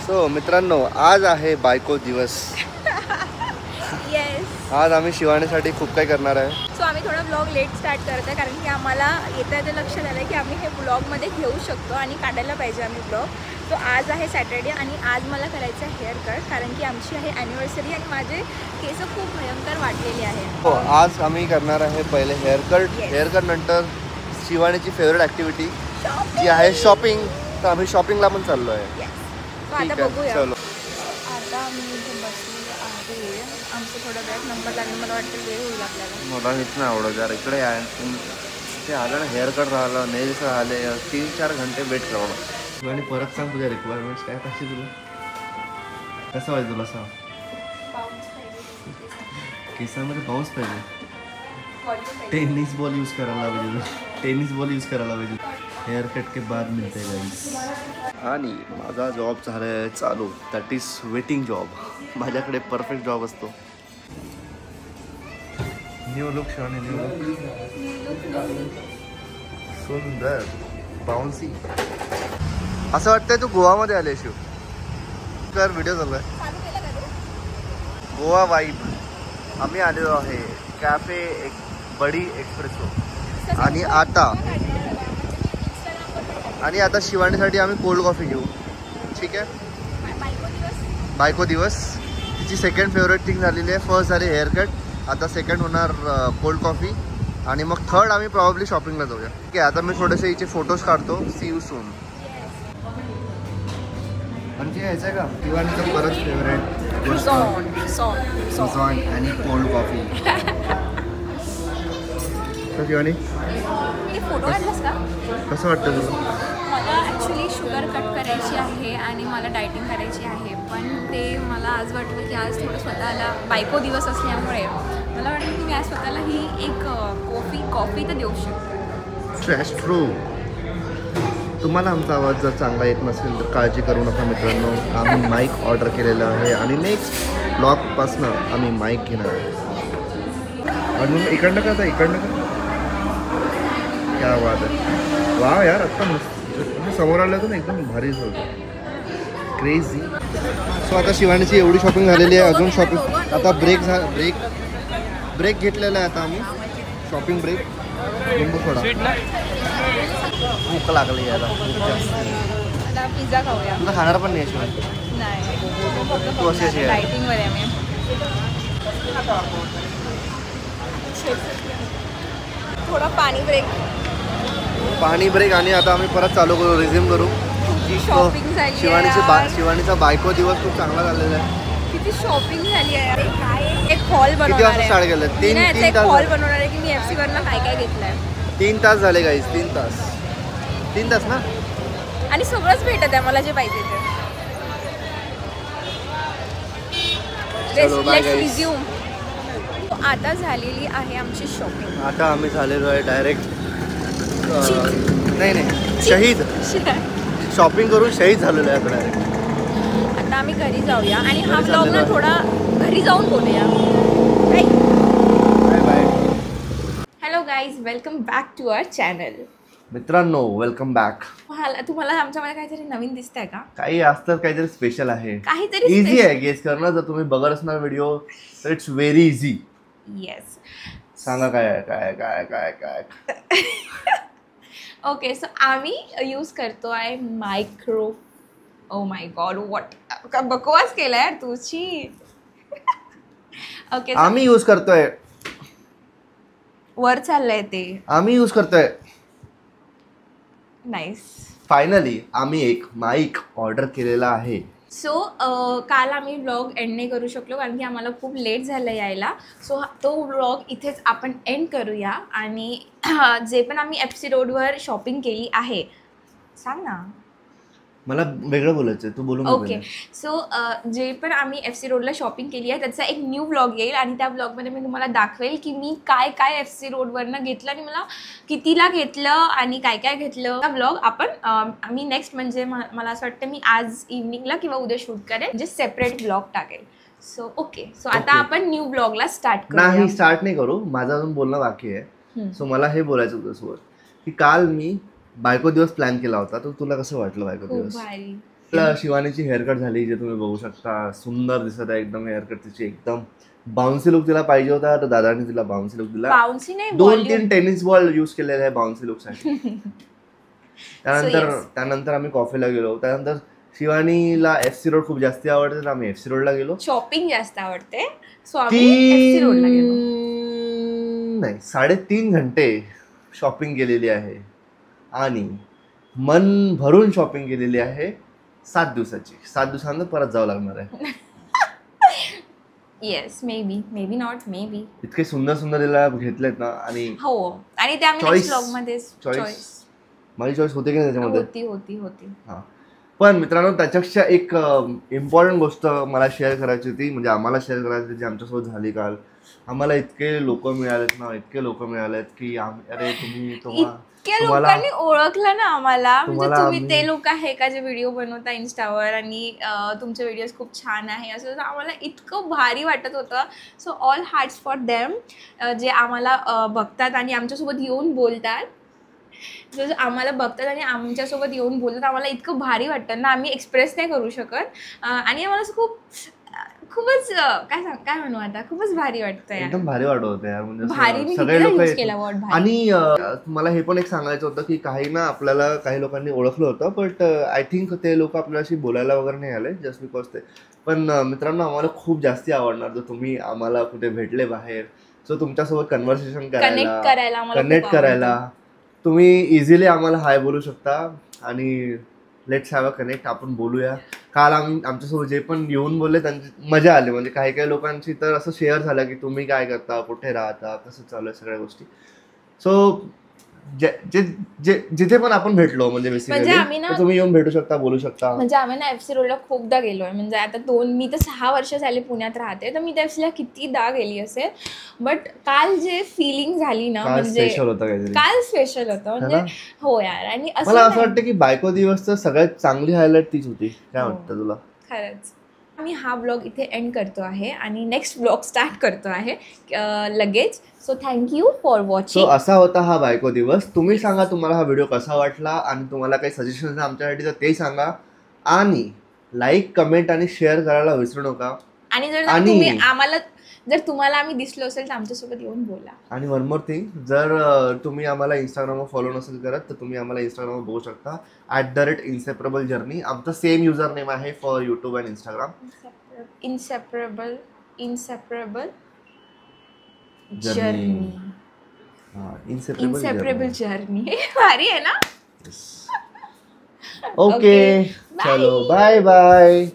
So मित्रांनो, आज आहे बायको दिवस. आज आम्ही शिवानीसाठी खूप काही करणार आहे. सो आम्ही थोडा ब्लॉग लेट स्टार्ट करत आहे कारण की आम्हाला येत्या लक्षात आलं की आम्ही हे ब्लॉगमध्ये घेऊ शकतो आणि काढायला पाहिजे आम्ही ब्लॉग. सो आज आहे सॅटर्डे आणि आज मला करायचं आहे हेअर कट कारण की आमची आहे ॲनिव्हर्सरी आणि माझे केस खूप भयंकर वाढलेले आहे. हो, आज आम्ही करणार आहे पहिले हेअर कट. हेअर कट नंतर शिवानीची फेवरेट ॲक्टिव्हिटी जी आहे शॉपिंग. तर आम्ही शॉपिंगला पण चाललो आहे. आता बघूया. आता मी इथे बसलेलो आहे. आमचं थोडं वेळ नंबर लागेल. मला वाटतं वेळ होईल आपल्याला. मला हेच नाही आवडत यार. इकडे आहे ते आलं ना, हेअर कट राहिलं, नेल्स राहिले, 3-4 घंटे वेट करावं. आणि परत सांग तुझ्या रिक्वायरमेंट्स काय पाहिजे तुला. कसं पाहिजे तुला सांग. केसांमध्ये बाउन्स पाहिजे. टेनिस बॉल यूज करायला पाहिजे. टेनिस बॉल यूज करायला पाहिजे. हेअर कट के बाद मिळते गाईस. आणि माझा जॉब झाला आहे चालू. That is waiting job. माझ्याकडे परफेक्ट जॉब असतो. New look Shivani, new look. सुंदर बाउन्सी. असं वाटतंय तू गोवामध्ये आले शिव. कर व्हिडिओ चालू आहे. गोवा वाईब. आम्ही आलेलो आहे कॅफे एक बडी एक्सप्रेसो. आणि आता शिवानीसाठी आम्ही कोल्ड कॉफी घेऊ. ठीक आहे. बायको दिवस तिची सेकंड फेवरेट थिंग झालेली आहे. फर्स्ट झाली हेअर कट, आता सेकंड होणार कोल्ड कॉफी आणि मग थर्ड आम्ही प्रॉब्ली शॉपिंगला जाऊया. ठीक आहे. आता मी थोडेसे हिचे फोटोज काढतो. See you soon. आणखी यायचं आहे का शिवानीचं परत फेवरेट आणि कोल्ड कॉफी. तर शिवानी फोटो काढलास का? कसं वाटतं तुला? मला ॲक्च्युली शुगर कट करायची आहे आणि मला डायटिंग करायची आहे. पण ते मला आज वाटलं की आज थोडं स्वतःला बायको दिवस असल्यामुळे मला वाटलं की मी आज स्वतःला ही एक कॉफी तर देऊ शकते. Stress true. तुम्हाला आमचा आवाज जर चांगला येत नसेल तर काळजी करू नका मित्रांनो. आम्ही माईक ऑर्डर केलेलं आहे आणि नेक्स्ट ब्लॉगपासनं आम्ही माईक घेणार आहे. अजून इकडनं का आता इकडनं का क्या बात आहे. वा यार, आत्ता मस्त समोर आलं तर एकदम भारीच होतं. क्रेझी. सो आता शिवानीची एवढी शॉपिंग झालेली आहे. अजून शॉपिंग आता ब्रेक घेतलेला आहे. आता आम्ही शॉपिंग ब्रेक. लिंबू सोडा. भूक लागली याला. पिझ्झा खाऊया. तुला खाणार पण नाही शिवानी. नाही, तू अशी आहे डायटिंगवर आहे मी. थोडा पाणी ब्रेक आणि आता आम्ही परत चालू करू, रिझ्यूम करू. शॉपिंग झाली. शिवानीचा बायको दिवस खूप चांगला झालेला आहे. किती शॉपिंग झाली आहे. काय एक हॉल बनवणार आहे. किती वाजता स्टार्ट केलं? 3 तास. हॉल बनवणार आहे की मी FC वरनं काय काय घेतलंय. 3 तास झाले गाईस. 3 तास ना. आणि सगळंच भेटत आहे मला जे पाहिजे ते. Let's resume. आता झालेली आहे आमची शॉपिंग. आता आम्ही झालेलो आहे डायरेक्ट नाही शहीद. शॉपिंग करून शहीद झालेलो आहे डायरेक्ट. आता आम्ही घरी जाऊया आणि हा ब्लॉग ना थोडा घरी जाऊन बोलूया. Bye bye. Hello guys, welcome back to our channel. मित्रांनो, वेलकम बॅक. तुम्हाला आमच्यामध्ये काहीतरी नवीन दिसतंय का? काही असतं काहीतरी स्पेशल आहे. काहीतरी इझी आहे गेस करणं. जर तुम्ही बघत असणार व्हिडिओ तर इट्स व्हेरी इझी. येस. सांगा काय काय काय काय काय. ओके, सो आम्ही यूज करतो आहे micro. Oh my God, what बकवास केला यार तुझी. ओके, आम्ही यूज करतोय. वर चाललंय ते. आम्ही यूज करतोय. नाईस. फायनली आम्ही एक माईक ऑर्डर केलेला आहे. सो काल आम्ही व्लॉग एंड नाही करू शकलो कारण की आम्हाला खूप लेट झालं यायला. सो तो व्लॉग इथेच आपण एंड करूया. आणि जे पण आम्ही FC रोडवर शॉपिंग केली आहे. सांग ना. मला वेगळं बोलायचं आहे, तू बोलू. ओके, सो जे पण आम्ही FC रोडला शॉपिंग केली आहे त्याचा एक न्यू व्लॉग येईल आणि त्या व्लॉगमध्ये मी तुम्हाला दाखवेल की मी काय काय FC रोडवरनं घेतलं आणि मला कितीला घेतलं आणि काय काय घेतलं. हा व्लॉग आपण आम्ही नेक्स्ट म्हणजे मला असं वाटतं मी आज इव्हनिंगला किंवा उद्या शूट करेन, म्हणजे सेपरेट व्लॉग टाकेल. सो ओके, सो आता आपण न्यू व्लॉगला स्टार्ट करू. नाही, स्टार्ट नाही करू. माझं अजून बोलणं बाकी आहे. सो मला हे बोलायचं होतं की काल मी बायको दिवस प्लॅन केला होता. तर तुला कसं वाटलं बायको दिवस? भारी. शिवानीची हेअरकट झाली जे तुम्ही बघू शकता. सुंदर दिसत आहे एकदम हेअरकट तिची. एकदम बाउन्सी लुक तिला पाहिजे होता तर दादाने तिला बाउन्सी लुक दिला. बाउन्सी नाही, 2-3 टेनिस बॉल यूज केलेले आहे बाउन्सी लुक साठी. त्यानंतर आम्ही कॉफीला गेलो. त्यानंतर शिवानीला FC रोड खूप जास्त आवडते तर आम्ही FC रोडला गेलो. शॉपिंग जास्त आवडते सो आम्ही FC रोडला गेलो. नाही 3.5 घंटे शॉपिंग केलेली आहे आणि मन भरून शॉपिंग केलेली आहे. 7 दिवसाची. 7 दिवसांनंतर परत जावं लागणार आहे. Yes, may be not, may be. इतके सुंदर सुंदर तिला घेतलेत ना. आणि हो, आणि ते आम्ही नेक्स्ट व्लॉग मध्ये चॉईस. माझी चॉईस होती की नाही त्याच्यामध्ये? होती. हा, पण मित्रांनो त्याच्यापेक्षा एक इम्पॉर्टंट गोष्ट मला शेअर करायची होती, म्हणजे आम्हाला शेअर करायची होती, जी आमच्यासोबत झाली काल. आम्हाला इतके लोक मिळालेत की अरे इतक्या लोकांनी ओळखलं ना आम्हाला. म्हणजे तुम्ही ते लोक आहे का जे व्हिडिओ बनवता इन्स्टावर आणि तुमचे व्हिडिओज खूप छान आहे असं आम्हाला इतकं भारी वाटत होतं. So all hearts for them जे आम्हाला बघतात आणि आमच्यासोबत येऊन बोलतात. जसं आम्हाला बघतात आणि आमच्यासोबत येऊन बोलतात आम्हाला इतकं भारी वाटतं ना, आम्ही एक्सप्रेस नाही करू शकत. आणि आम्हाला खूपच काय म्हणू आता, खूपच भारी वाटतं यार. एकदम भारी वाटत होतं यार. म्हणजे भारी सगळे लोक केला वर्ड भारी. आणि मला हे पण एक सांगायचं होतं की आपल्याला काही लोकांनी ओळखलं होतं, बट आय थिंक ते लोक आपल्याशी बोलायला वगैरे नाही आले जस्ट बिकॉज ते. पण मित्रांनो आम्हाला खूप जास्ती आवडणार जर तुम्ही आम्हाला कुठे भेटले बाहेर, सो तुमच्यासोबत कन्व्हर्सेशन कनेक्ट करायला तुम्ही इझिली आम्हाला हाय बोलू शकता आणि लेट्स हॅव अ कनेक्ट. आपण बोलूया. काल आमच्यासोबत जे पण येऊन बोलले त्यांची मजा आली. म्हणजे काही लोकांची तर असं शेअर झालं की तुम्ही काय करता, कुठे राहता, कसं चालू आहे सगळ्या गोष्टी. सो जिथे पण आपण भेटलो म्हणजे बेसिकली तुम्ही येऊन भेटू शकता, बोलू शकता. म्हणजे आम्ही ना FC रोडला खूपदा गेलोय. म्हणजे आता मी तर 6 वर्ष झाले पुण्यात राहते, तर मी त्या FCला कितीदा गेली असेल. बट काल जे फिलिंग झाली ना, म्हणजे काल स्पेशल होतं म्हणजे. हो यार. आणि मला असं वाटतं की बायको दिवसचं सगळ्यात चांगली हायलाइट तीच होती. काय वाटतं तुला? खरंच. आम्ही हा ब्लॉग इथे एंड करतो आहे आणि नेक्स्ट ब्लॉग स्टार्ट करतो आहे लगेच. So thank you for watching. So असा होता हा बायको दिवस. तुम्ही सांगा तुम्हाला हा व्हिडिओ कसा वाटला आणि तुम्हाला काही सजेशन आमच्यासाठी तर ते सांगा. आणि लाईक, कमेंट आणि शेअर करायला विसरू नका. आणि जर तुम्हाला आम्ही दिसलो असेल तर आमच्यासोबत येऊन बोला. आणि वन मोर थिंग, जर तुम्ही आम्हाला इंस्टाग्रामवर फॉलो नसेल करत तर तुम्ही आम्हाला इंस्टाग्रामवर बघू शकता @inseparable journey. आमचं सेम युजर नेम आहे for YouTube and Instagram. Inseparable journey. Inseparable journey. भारी आहे ना. ओके, चलो बाय बाय.